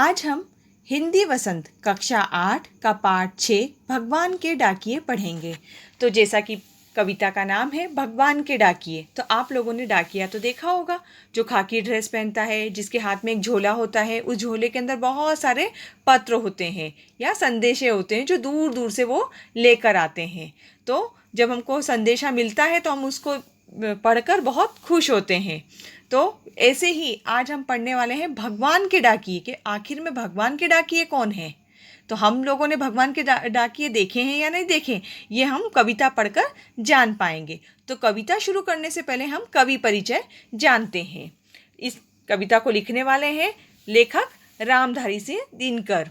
आज हम हिंदी वसंत कक्षा 8 का पाठ 6 भगवान के डाकिए पढ़ेंगे। तो जैसा कि कविता का नाम है भगवान के डाकिए, तो आप लोगों ने डाकिया तो देखा होगा, जो खाकी ड्रेस पहनता है, जिसके हाथ में एक झोला होता है, उस झोले के अंदर बहुत सारे पत्र होते हैं या संदेशे होते हैं जो दूर दूर से वो लेकर आते हैं। तो जब हमको संदेशा मिलता है तो हम उसको पढ़कर बहुत खुश होते हैं। तो ऐसे ही आज हम पढ़ने वाले हैं भगवान के डाकिए के आखिर में भगवान के डाकिए कौन है। तो हम लोगों ने भगवान के डाकिए देखे हैं या नहीं देखे, ये हम कविता पढ़कर जान पाएंगे। तो कविता शुरू करने से पहले हम कवि परिचय जानते हैं। इस कविता को लिखने वाले हैं लेखक रामधारी सिंह दिनकर,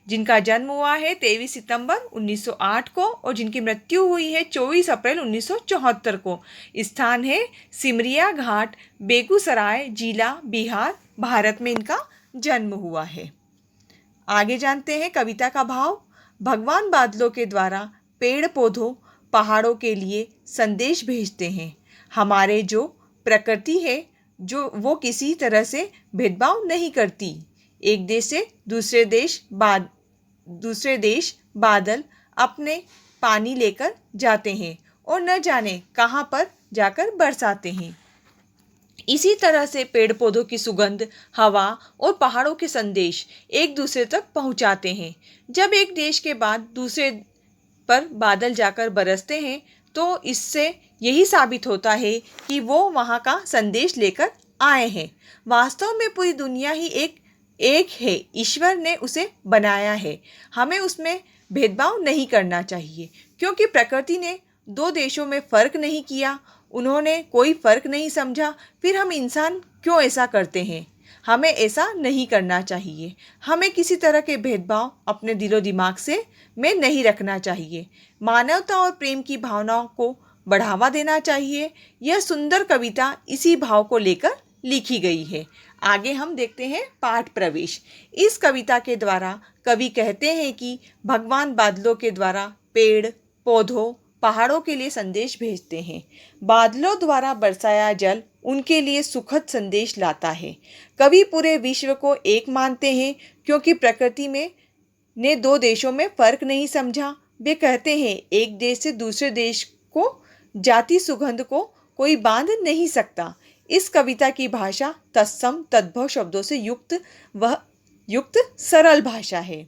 जिनका जन्म हुआ है 23 सितंबर 1908 को और जिनकी मृत्यु हुई है 24 अप्रैल 1974 को। स्थान है सिमरिया घाट, बेगूसराय जिला, बिहार, भारत में इनका जन्म हुआ है। आगे जानते हैं कविता का भाव। भगवान बादलों के द्वारा पेड़ पौधों पहाड़ों के लिए संदेश भेजते हैं। हमारे जो प्रकृति है जो वो किसी तरह से भेदभाव नहीं करती। एक देश से दूसरे देश बादल अपने पानी लेकर जाते हैं और न जाने कहाँ पर जाकर बरसाते हैं। इसी तरह से पेड़ पौधों की सुगंध, हवा और पहाड़ों के संदेश एक दूसरे तक पहुंचाते हैं। जब एक देश के बाद दूसरे पर बादल जाकर बरसते हैं तो इससे यही साबित होता है कि वो वहाँ का संदेश लेकर आए हैं। वास्तव में पूरी दुनिया ही एक है, ईश्वर ने उसे बनाया है। हमें उसमें भेदभाव नहीं करना चाहिए, क्योंकि प्रकृति ने दो देशों में फ़र्क नहीं किया, उन्होंने कोई फ़र्क नहीं समझा। फिर हम इंसान क्यों ऐसा करते हैं? हमें ऐसा नहीं करना चाहिए। हमें किसी तरह के भेदभाव अपने दिलो दिमाग में नहीं रखना चाहिए। मानवता और प्रेम की भावनाओं को बढ़ावा देना चाहिए। यह सुंदर कविता इसी भाव को लेकर लिखी गई है। आगे हम देखते हैं पाठ प्रवेश। इस कविता के द्वारा कवि कहते हैं कि भगवान बादलों के द्वारा पेड़ पौधों पहाड़ों के लिए संदेश भेजते हैं। बादलों द्वारा बरसाया जल उनके लिए सुखद संदेश लाता है। कवि पूरे विश्व को एक मानते हैं, क्योंकि प्रकृति में ने दो देशों में फर्क नहीं समझा। वे कहते हैं एक देश से दूसरे देश को जाती सुगंध को कोई बांध नहीं सकता। इस कविता की भाषा तत्सम तद्भव शब्दों से युक्त सरल भाषा है।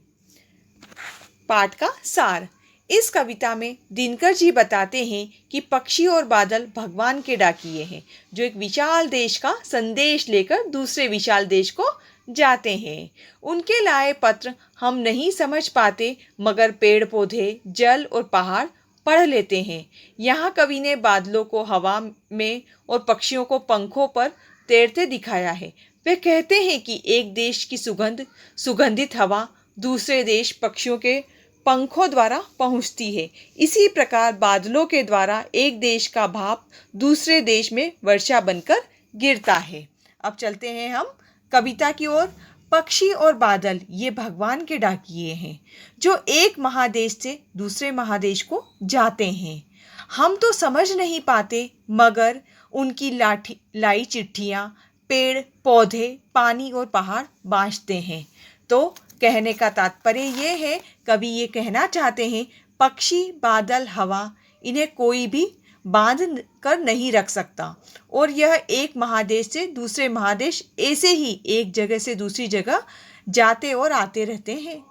पाठ का सार। इस कविता में दिनकर जी बताते हैं कि पक्षी और बादल भगवान के डाकिए हैं, जो एक विशाल देश का संदेश लेकर दूसरे विशाल देश को जाते हैं। उनके लाए पत्र हम नहीं समझ पाते, मगर पेड़ पौधे, जल और पहाड़ पढ़ लेते हैं। यहाँ कवि ने बादलों को हवा में और पक्षियों को पंखों पर तैरते दिखाया है। वे कहते हैं कि एक देश की सुगंधित हवा दूसरे देश पक्षियों के पंखों द्वारा पहुँचती है। इसी प्रकार बादलों के द्वारा एक देश का भाप दूसरे देश में वर्षा बनकर गिरता है। अब चलते हैं हम कविता की ओर। पक्षी और बादल ये भगवान के डाकिए हैं, जो एक महादेश से दूसरे महादेश को जाते हैं। हम तो समझ नहीं पाते, मगर उनकी लाई चिट्ठियाँ पेड़ पौधे पानी और पहाड़ बाँचते हैं। तो कहने का तात्पर्य ये है, कवि ये कहना चाहते हैं पक्षी बादल हवा इन्हें कोई भी बांध कर नहीं रख सकता, और यह एक महादेश से दूसरे महादेश ऐसे ही एक जगह से दूसरी जगह जाते और आते रहते हैं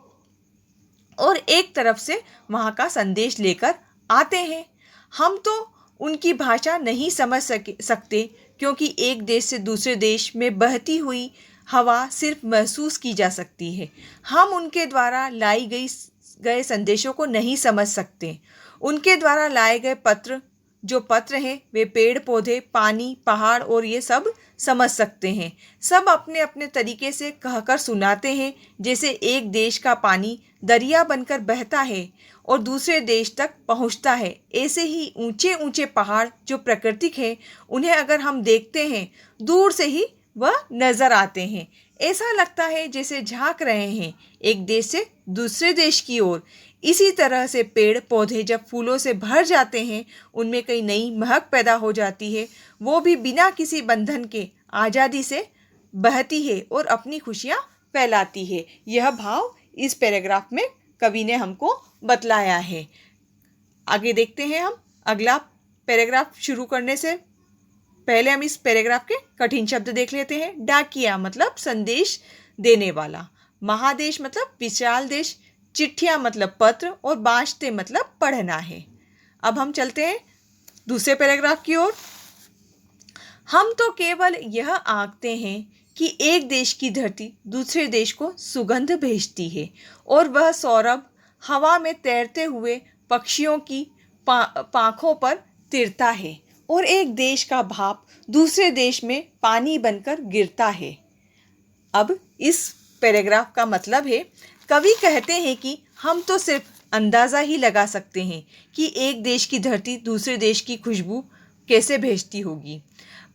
और एक तरफ से वहाँ का संदेश लेकर आते हैं। हम तो उनकी भाषा नहीं समझ सकते, क्योंकि एक देश से दूसरे देश में बहती हुई हवा सिर्फ महसूस की जा सकती है। हम उनके द्वारा लाई गए संदेशों को नहीं समझ सकते। उनके द्वारा लाए गए जो पत्र हैं वे पेड़ पौधे पानी पहाड़ और ये सब समझ सकते हैं। सब अपने अपने तरीके से कहकर सुनाते हैं। जैसे एक देश का पानी दरिया बनकर बहता है और दूसरे देश तक पहुंचता है, ऐसे ही ऊंचे ऊंचे पहाड़ जो प्राकृतिक है, उन्हें अगर हम देखते हैं दूर से ही वह नज़र आते हैं। ऐसा लगता है जैसे झांक रहे हैं एक देश से दूसरे देश की ओर। इसी तरह से पेड़ पौधे जब फूलों से भर जाते हैं, उनमें कई नई महक पैदा हो जाती है। वो भी बिना किसी बंधन के आज़ादी से बहती है और अपनी खुशियाँ फैलाती है। यह भाव इस पैराग्राफ में कवि ने हमको बतलाया है। आगे देखते हैं हम। अगला पैराग्राफ शुरू करने से पहले हम इस पैराग्राफ के कठिन शब्द देख लेते हैं। डाकिया मतलब संदेश देने वाला, महादेश मतलब विशाल देश, चिट्ठियां मतलब पत्र, और बाँचते मतलब पढ़ना है। अब हम चलते हैं दूसरे पैराग्राफ की ओर। हम तो केवल यह आंकते हैं कि एक देश की धरती दूसरे देश को सुगंध भेजती है, और वह सौरभ हवा में तैरते हुए पक्षियों की पांखों पर तिरता है, और एक देश का भाप दूसरे देश में पानी बनकर गिरता है। अब इस पैराग्राफ का मतलब है, कवि कहते हैं कि हम तो सिर्फ अंदाज़ा ही लगा सकते हैं कि एक देश की धरती दूसरे देश की खुशबू कैसे भेजती होगी।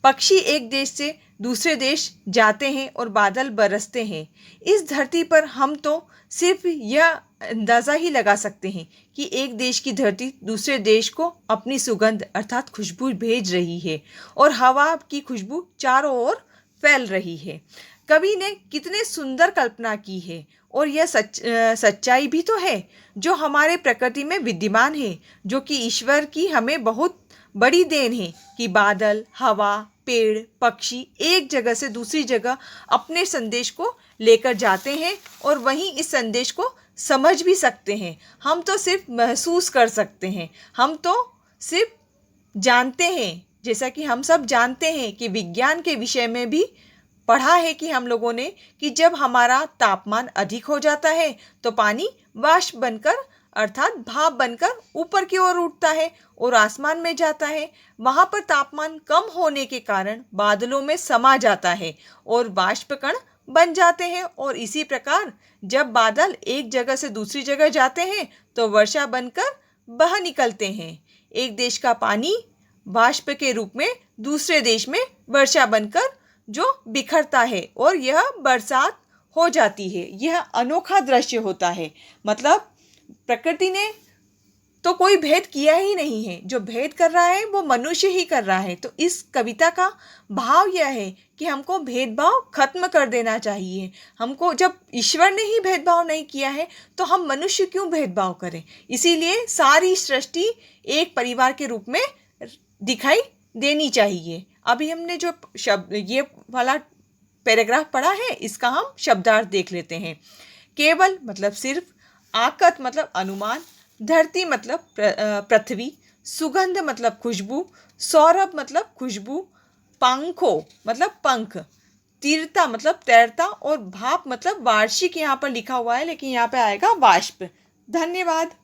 पक्षी एक देश से दूसरे देश जाते हैं और बादल बरसते हैं। इस धरती पर हम तो सिर्फ यह अंदाज़ा ही लगा सकते हैं कि एक देश की धरती दूसरे देश को अपनी सुगंध अर्थात खुशबू भेज रही है, और हवा की खुशबू चारों ओर फैल रही है। कवि ने कितने सुंदर कल्पना की है, और यह सच्चाई भी तो है जो हमारे प्रकृति में विद्यमान है, जो कि ईश्वर की हमें बहुत बड़ी देन है कि बादल, हवा, पेड़, पक्षी एक जगह से दूसरी जगह अपने संदेश को लेकर जाते हैं, और वहीं इस संदेश को समझ भी सकते हैं। हम तो सिर्फ महसूस कर सकते हैं, हम तो सिर्फ जानते हैं। जैसा कि हम सब जानते हैं कि विज्ञान के विषय में भी पढ़ा है कि हम लोगों ने कि जब हमारा तापमान अधिक हो जाता है तो पानी वाष्प बनकर अर्थात भाप बनकर ऊपर की ओर उठता है और आसमान में जाता है। वहाँ पर तापमान कम होने के कारण बादलों में समा जाता है और वाष्प कण बन जाते हैं, और इसी प्रकार जब बादल एक जगह से दूसरी जगह जाते हैं तो वर्षा बनकर बह निकलते हैं। एक देश का पानी वाष्प के रूप में दूसरे देश में वर्षा बनकर जो बिखरता है और यह बरसात हो जाती है। यह अनोखा दृश्य होता है। मतलब प्रकृति ने तो कोई भेद किया ही नहीं है, जो भेद कर रहा है वो मनुष्य ही कर रहा है। तो इस कविता का भाव यह है कि हमको भेदभाव खत्म कर देना चाहिए। हमको जब ईश्वर ने ही भेदभाव नहीं किया है तो हम मनुष्य क्यों भेदभाव करें। इसीलिए सारी सृष्टि एक परिवार के रूप में दिखाई देनी चाहिए। अभी हमने जो शब्द ये वाला पैराग्राफ पढ़ा है इसका हम शब्दार्थ देख लेते हैं। केवल मतलब सिर्फ, आकत मतलब अनुमान, धरती मतलब पृथ्वी, सुगंध मतलब खुशबू, सौरभ मतलब खुशबू, पंखों मतलब पंख, तीरता मतलब तैरता, और भाप मतलब वार्षिक यहाँ पर लिखा हुआ है लेकिन यहाँ पे आएगा वाष्प। धन्यवाद।